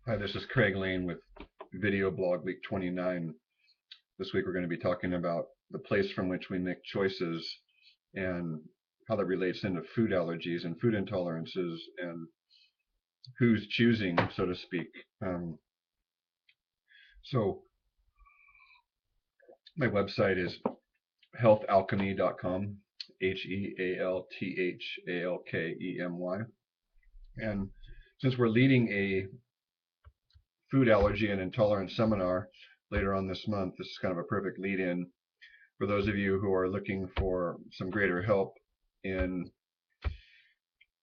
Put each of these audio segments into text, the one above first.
Hi, this is Craig Lane with Video Blog Week 29. This week we're going to be talking about the place from which we make choices and how that relates into food allergies and food intolerances and who's choosing, so to speak. Um, so my website is healthalchemy.com, HEALTHALKEMY. And since we're leading a food allergy and intolerance seminar later on this month, this is kind of a perfect lead in for those of you who are looking for some greater help in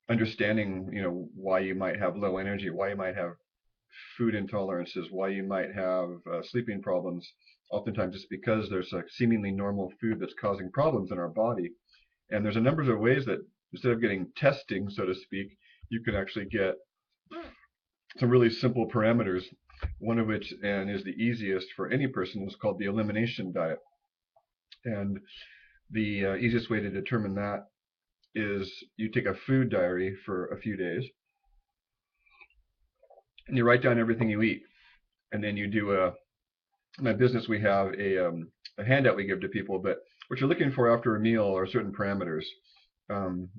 understanding, why you might have low energy, why you might have food intolerances, why you might have sleeping problems. Oftentimes it's because there's a seemingly normal food that's causing problems in our body. And there's a number of ways that instead of getting testing, so to speak, you can actually get some really simple parameters. One of which, and is the easiest for any person, is called the elimination diet. And the easiest way to determine that is you take a food diary for a few days and you write down everything you eat. And then you do in my business, we have a handout we give to people, but what you're looking for after a meal are certain parameters. Um,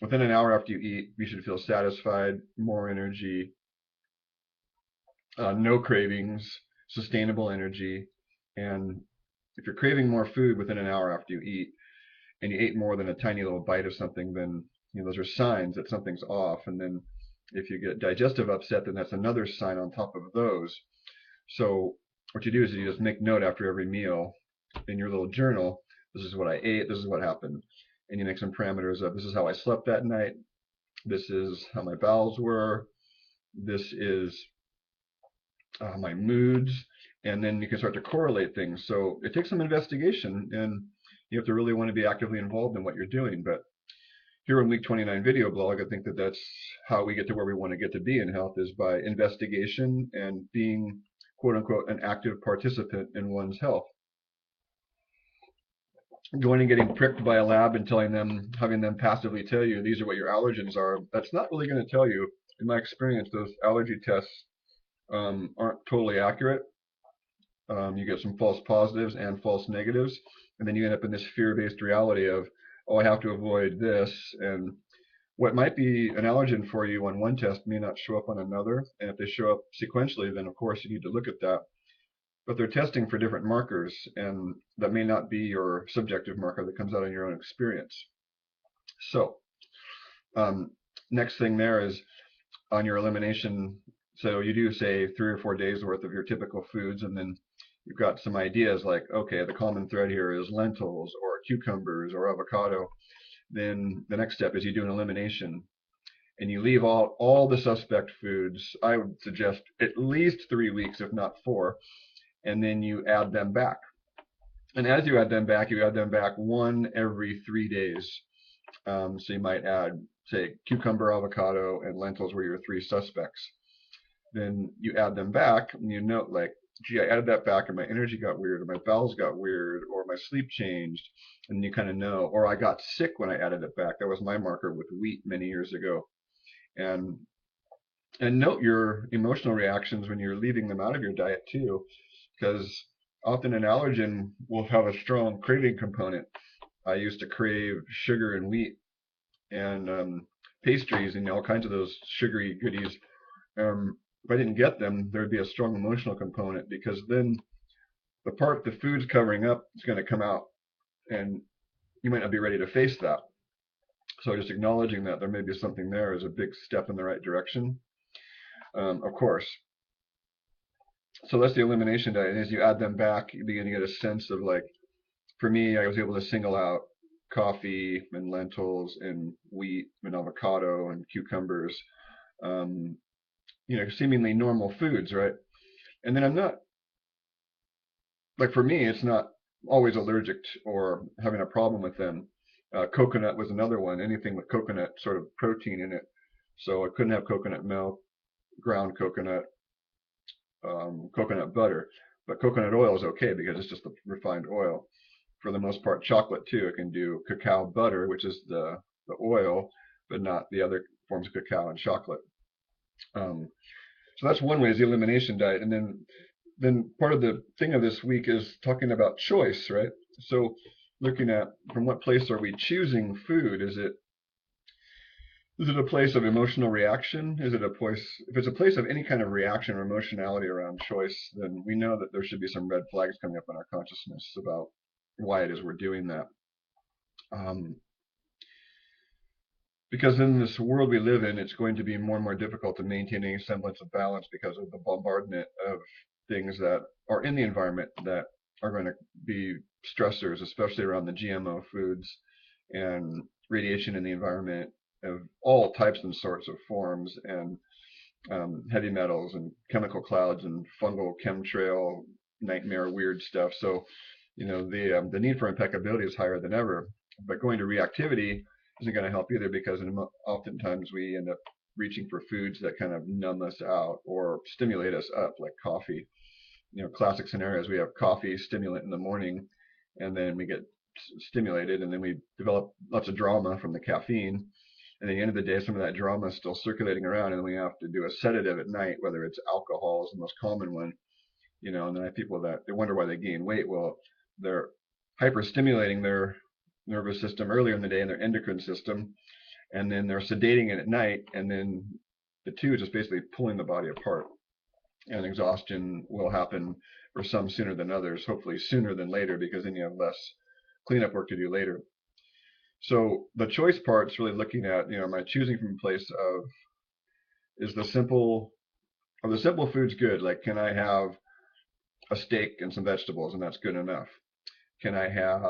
Within an hour after you eat, you should feel satisfied, more energy, no cravings, sustainable energy. And if you're craving more food within an hour after you eat, and you ate more than a tiny little bite of something, then those are signs that something's off. And then if you get digestive upset, then that's another sign on top of those. So what you do is you just make note after every meal in your little journal. This is what I ate. This is what happened. And you make some parameters of this is how I slept that night. This is how my bowels were. This is my moods. And then you can start to correlate things. So it takes some investigation, and you have to really want to be actively involved in what you're doing. But here on Week 29 Video Blog, I think that that's how we get to where we want to get to be in health, is by investigation and being, quote unquote, an active participant in one's health. Going and getting pricked by a lab and having them passively tell you these are what your allergens are, that's not really going to tell you. In my experience, those allergy tests aren't totally accurate. You get some false positives and false negatives, and then you end up in this fear-based reality of, oh, I have to avoid this, and what might be an allergen for you on one test may not show up on another. And if they show up sequentially, then of course you need to look at that. But they're testing for different markers, and that may not be your subjective marker that comes out in your own experience. So, um, next thing there is on your elimination. So you do say 3 or 4 days worth of your typical foods, and then you've got some ideas like, okay, the common thread here is lentils or cucumbers or avocado. Then the next step is you do an elimination and you leave all the suspect foods. I would suggest at least 3 weeks, if not 4, and then you add them back. And as you add them back, one every 3 days. So you might add, say, cucumber, avocado, and lentils were your 3 suspects. Then you add them back, and you note, like, gee, I added that back, and my energy got weird, or my bowels got weird, or my sleep changed, and you kind of know. Or I got sick when I added it back. That was my marker with wheat many years ago. And note your emotional reactions when you're leaving them out of your diet too, because often an allergen will have a strong craving component. I used to crave sugar and wheat and pastries and all kinds of those sugary goodies. If I didn't get them, there'd be a strong emotional component, because then the part the food's covering up is going to come out, and you might not be ready to face that. So just acknowledging that there may be something there is a big step in the right direction. Of course, so that's the elimination diet. And as you add them back, you begin to get a sense of, like, for me, I was able to single out coffee and lentils and wheat and avocado and cucumbers, um, seemingly normal foods, right? And then I'm not, like, for me, it's not always allergic or having a problem with them. Coconut was another one, anything with coconut sort of protein in it. So I couldn't have coconut milk, ground coconut, coconut butter, but coconut oil is okay because it's just the refined oil. For the most part, chocolate too. It can do cacao butter, which is the oil, but not the other forms of cacao and chocolate. Um, So that's one way, is the elimination diet. And then part of the thing of this week is talking about choice, right? So looking at from what place are we choosing food? Is it a place of emotional reaction? Is it a place, if it's a place of any kind of reaction or emotionality around choice, then we know that there should be some red flags coming up in our consciousness about why it is we're doing that. Um, because in this world we live in, it's going to be more and more difficult to maintain any semblance of balance because of the bombardment of things that are in the environment that are going to be stressors, especially around the GMO foods and radiation in the environment of all types and sorts of forms, and heavy metals and chemical clouds and fungal chemtrail nightmare weird stuff. So, the need for impeccability is higher than ever. But going to reactivity isn't going to help either, because oftentimes we end up reaching for foods that kind of numb us out or stimulate us up, like coffee. Classic scenarios: we have coffee stimulant in the morning, and then we get stimulated, and then we develop lots of drama from the caffeine. And at the end of the day, some of that drama is still circulating around, and then we have to do a sedative at night, whether it's alcohol is the most common one. And then I have people that they wonder why they gain weight. Well, they're hyperstimulating their nervous system earlier in the day in their endocrine system, and then they're sedating it at night, and then the two is just basically pulling the body apart. And exhaustion will happen for some sooner than others, hopefully sooner than later, because then you have less cleanup work to do later. So the choice part's really looking at, am I choosing from a place of, is the simple, are the simple foods good? Like, can I have a steak and some vegetables and that's good enough? Can I have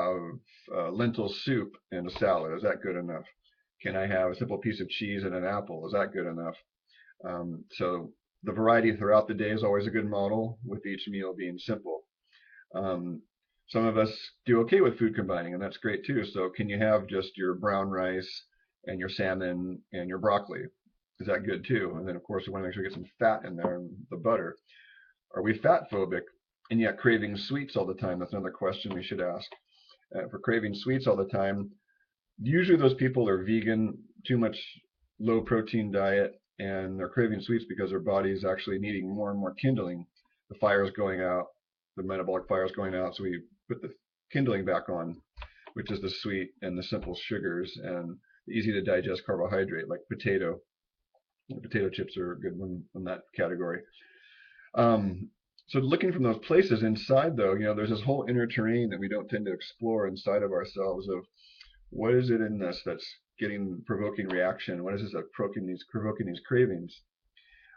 lentil soup and a salad? Is that good enough? Can I have a simple piece of cheese and an apple? Is that good enough? So the variety throughout the day is always a good model, with each meal being simple. Um, some of us do okay with food combining, and that's great too. So can you have just your brown rice and your salmon and your broccoli? Is that good too? And then of course we want to make sure we get some fat in there and the butter. Are we fat phobic and yet craving sweets all the time? That's another question we should ask. If we're craving sweets all the time, usually those people are vegan, too much low protein diet, and they're craving sweets because their body is actually needing more and more kindling. The fire is going out, the metabolic fire is going out, so we put the kindling back on, which is the sweet and the simple sugars and the easy to digest carbohydrate, like potato. Potato chips are a good one in that category. Um, so looking from those places inside, though, there's this whole inner terrain that we don't tend to explore inside of ourselves, of what is it in us that's provoking reaction? What is this that's provoking these cravings?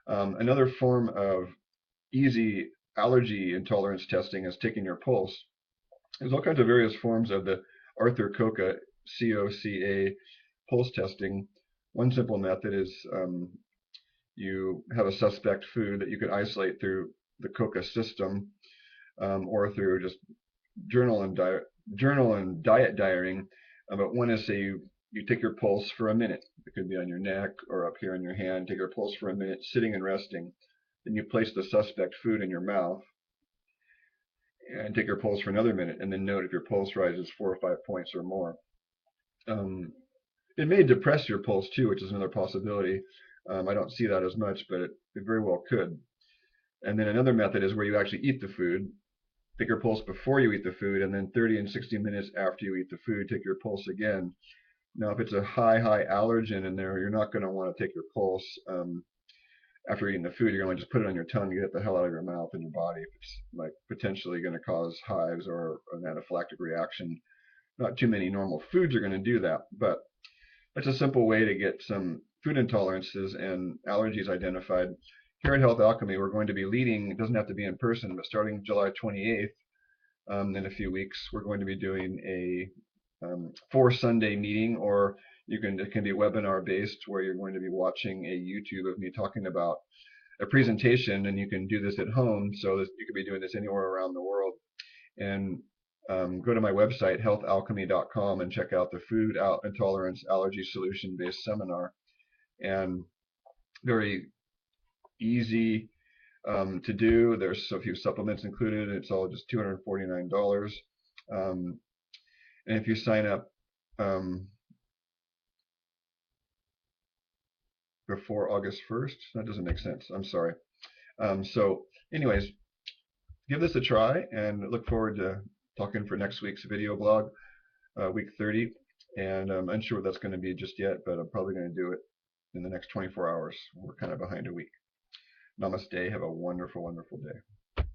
Another form of easy allergy intolerance testing is taking your pulse. There's all kinds of various forms of the Arthur Coca, COCA, pulse testing. One simple method is you have a suspect food that you can isolate through the Coca system, or through just journal and diet diarying. But one is, say you take your pulse for a minute. It could be on your neck or up here in your hand. Take your pulse for a minute, sitting and resting. Then you place the suspect food in your mouth and take your pulse for another minute, and then note if your pulse rises 4 or 5 points or more. It may depress your pulse too, which is another possibility. I don't see that as much, but it very well could. And then another method is where you actually eat the food. Take your pulse before you eat the food, and then 30 and 60 minutes after you eat the food, take your pulse again. Now, if it's a high allergen in there, you're not going to want to take your pulse after eating the food. You're going to just put it on your tongue and get it the hell out of your mouth and your body if it's like potentially going to cause hives or an anaphylactic reaction. Not too many normal foods are going to do that, but that's a simple way to get some food intolerances and allergies identified. Here at Health Alchemy, we're going to be leading, it doesn't have to be in person, but starting July 28th, in a few weeks, we're going to be doing a 4 Sunday meeting, or it can be webinar based, where you're going to be watching a YouTube of me talking about a presentation, and you can do this at home, so that you could be doing this anywhere around the world. And go to my website, healthalchemy.com, and check out the food intolerance allergy solution based seminar. And very easy to do. There's so few supplements included. It's all just $249. And if you sign up, before August 1st. That doesn't make sense. I'm sorry. So, anyways, give this a try and look forward to talking for next week's video blog, week 30. And I'm unsure what that's going to be just yet, but I'm probably going to do it in the next 24 hours. We're kind of behind a week. Namaste. Have a wonderful, wonderful day.